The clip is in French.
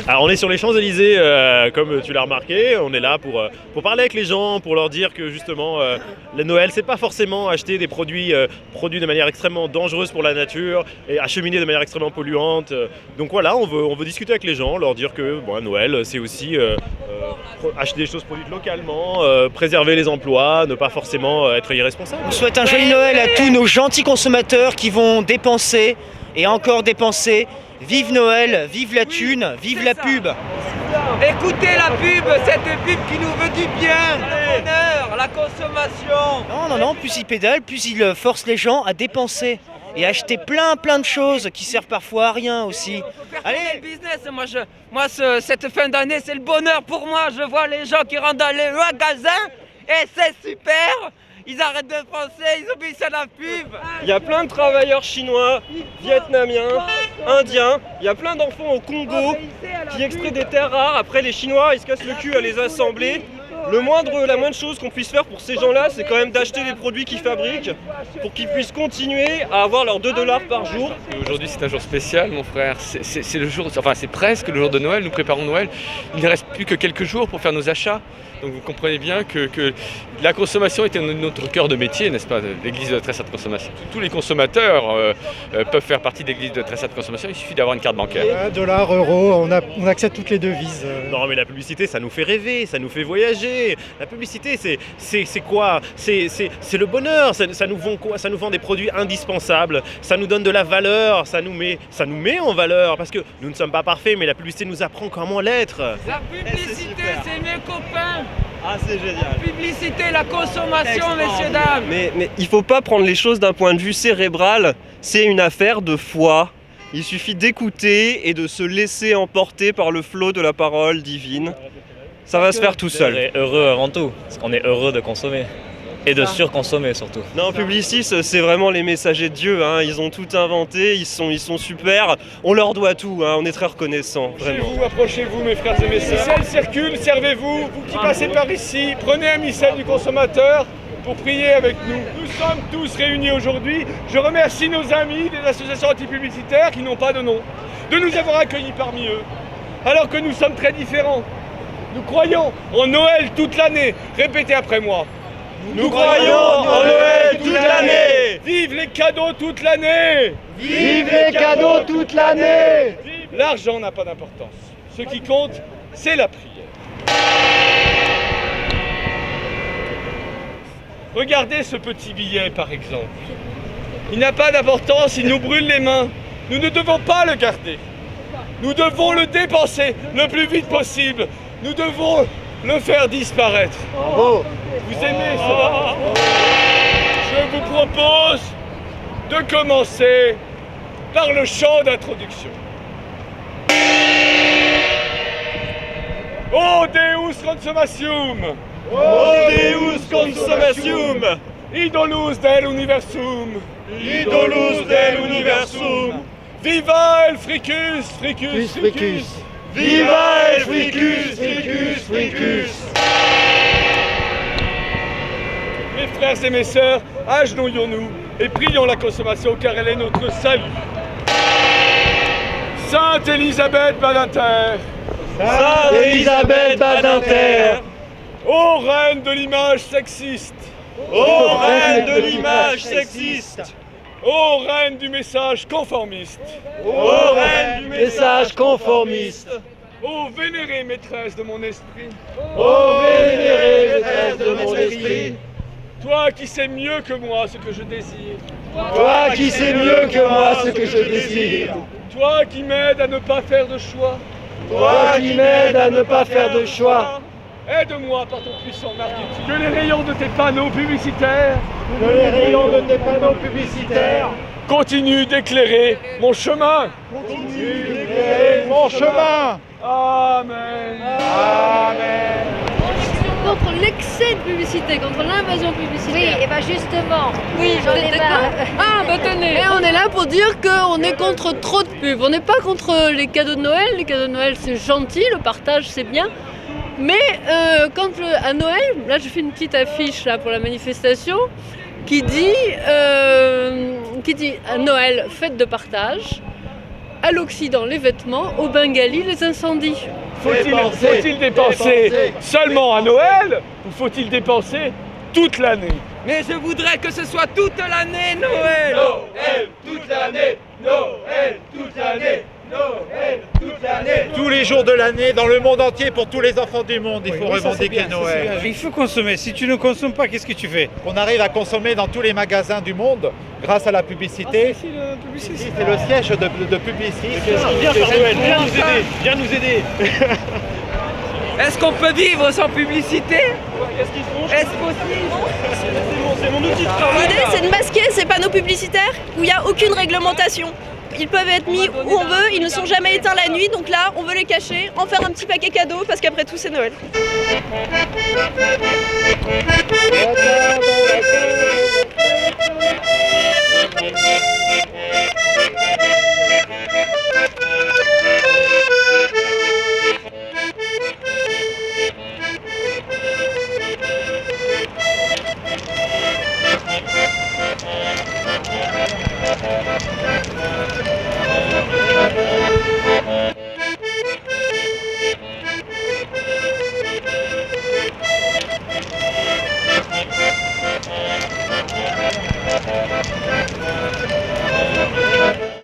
Alors on est sur les Champs-Élysées, comme tu l'as remarqué, on est là pour parler avec les gens, pour leur dire que justement le Noël c'est pas forcément acheter des produits produits de manière extrêmement dangereuse pour la nature et acheminés de manière extrêmement polluante. Donc voilà, on veut discuter avec les gens, leur dire que Noël c'est aussi acheter des choses produites localement, préserver les emplois, ne pas forcément être irresponsable. On souhaite un joyeux Noël à tous nos gentils consommateurs qui vont dépenser et encore dépenser. Vive Noël, vive la thune, vive la pub. Écoutez la pub, cette pub qui nous veut du bien, le bonheur, la consommation. Non, plus il pédale, plus il force les gens à dépenser et acheter plein de choses qui servent parfois à rien aussi. Allez, le business, cette fin d'année, c'est le bonheur pour moi. Je vois les gens qui rentrent dans les magasins et c'est super. Ils arrêtent de penser, ils obéissent à la pub. Il y a plein de travailleurs chinois, vietnamiens, indiens. Il y a plein d'enfants au Congo qui extraient des terres rares. Après, les Chinois, ils se cassent le cul à les assembler. La moindre chose qu'on puisse faire pour ces gens-là, c'est quand même d'acheter les produits qu'ils fabriquent pour qu'ils puissent continuer à avoir leurs 2 $ par jour. Aujourd'hui, c'est un jour spécial, mon frère. C'est le jour, enfin, c'est presque le jour de Noël. Nous préparons Noël. Il ne reste plus que quelques jours pour faire nos achats. Donc vous comprenez bien que la consommation était notre cœur de métier, n'est-ce pas, l'église de la très sainte consommation. Tous les consommateurs peuvent faire partie de l'église de la très sainte consommation, il suffit d'avoir une carte bancaire. Dollars, euros, on accepte toutes les devises. Non mais la publicité ça nous fait rêver, ça nous fait voyager. La publicité c'est quoi ? C'est le bonheur, ça nous vend quoi ? Ça nous vend des produits indispensables, ça nous donne de la valeur, ça nous met en valeur parce que nous ne sommes pas parfaits mais la publicité nous apprend comment l'être. La publicité c'est mes copains. Ah, c'est génial. La publicité, la consommation, messieurs, dames. Mais il faut pas prendre les choses d'un point de vue cérébral, c'est une affaire de foi. Il suffit d'écouter et de se laisser emporter par le flot de la parole divine. Ça va se faire tout seul. On est heureux avant tout, on est heureux de consommer. Et de surconsommer surtout. Non, Publicis, c'est vraiment les messagers de Dieu, hein. Ils ont tout inventé, ils sont super, on leur doit tout, hein. On est très reconnaissants, vraiment. Approchez-vous mes frères et mes sœurs. Le missel circule, servez-vous, vous qui passez par ici, prenez un missel du consommateur pour prier avec nous. Nous sommes tous réunis aujourd'hui. Je remercie nos amis des associations antipublicitaires qui n'ont pas de nom, de nous avoir accueillis parmi eux, alors que nous sommes très différents. Nous croyons en Noël toute l'année, répétez après moi. Nous croyons en Noël toute l'année. Vive les cadeaux toute l'année. Vive les cadeaux toute l'année. L'argent n'a pas d'importance. Ce qui compte, c'est la prière. Regardez ce petit billet, par exemple. Il n'a pas d'importance, il nous brûle les mains. Nous ne devons pas le garder. Nous devons le dépenser le plus vite possible. Nous devons le faire disparaître. Bravo. Vous aimez ça? Je vous propose de commencer par le chant d'introduction. O Deus consummatium! O Deus consummatium! Idolus del universum! Idolus del universum! Viva el fricus, fricus, fricus! Viva el fricus, fricus, fricus! Mes frères et mes sœurs, agenouillons-nous et prions la consommation car elle est notre salut. Sainte Élisabeth Badinter, Sainte Élisabeth Badinter, ô reine de l'image sexiste, ô reine de l'image sexiste, ô reine du message conformiste, ô reine du message conformiste, ô vénérée maîtresse de mon esprit, ô vénérée maîtresse de mon esprit, toi qui sais mieux que moi ce que je désire, toi qui sais mieux que moi ce que je désire, toi qui m'aides à ne pas faire de choix, toi qui m'aides à ne pas faire de choix, aide-moi par ton puissant marketing. Que les rayons de tes panneaux publicitaires, Que les rayons de tes panneaux publicitaires continuent d'éclairer mon chemin. continuent d'éclairer mon chemin. Amen. Amen. Contre l'excès de publicité, contre l'invasion publicitaire. Oui, et bien justement, Oui, j'en ai marre. Ah, bah tenez. Et on est là pour dire qu'on est contre trop de pubs. On n'est pas contre les cadeaux de Noël. Les cadeaux de Noël, c'est gentil, le partage, c'est bien. Mais à Noël, là, je fais une petite affiche là, pour la manifestation. qui dit à Noël, fête de partage, à l'Occident les vêtements, au Bengali les incendies. Faut-il dépenser seulement à Noël ou faut-il dépenser toute l'année? Mais je voudrais que ce soit toute l'année Noël. Noël toute l'année, Noël toute l'année, Noël toute l'année. Tous les jours de l'année, dans le monde entier, pour tous les enfants du monde, il faut revendiquer Noël. Il faut consommer. Si tu ne consommes pas, qu'est-ce que tu fais? On arrive à consommer dans tous les magasins du monde grâce à la publicité. Ici, c'est le siège de Publicis. Viens Père Noël, viens nous aider, viens nous aider. Est-ce qu'on peut vivre sans publicité? Qu'est-ce qu'ils font? Est-ce possible? C'est mon outil de travail. L'idée, c'est de masquer ces panneaux publicitaires où il n'y a aucune réglementation. Ils peuvent être mis où on veut, ils ne sont jamais éteints la nuit, donc là, on veut les cacher, en faire un petit paquet cadeau, parce qu'après tout, c'est Noël.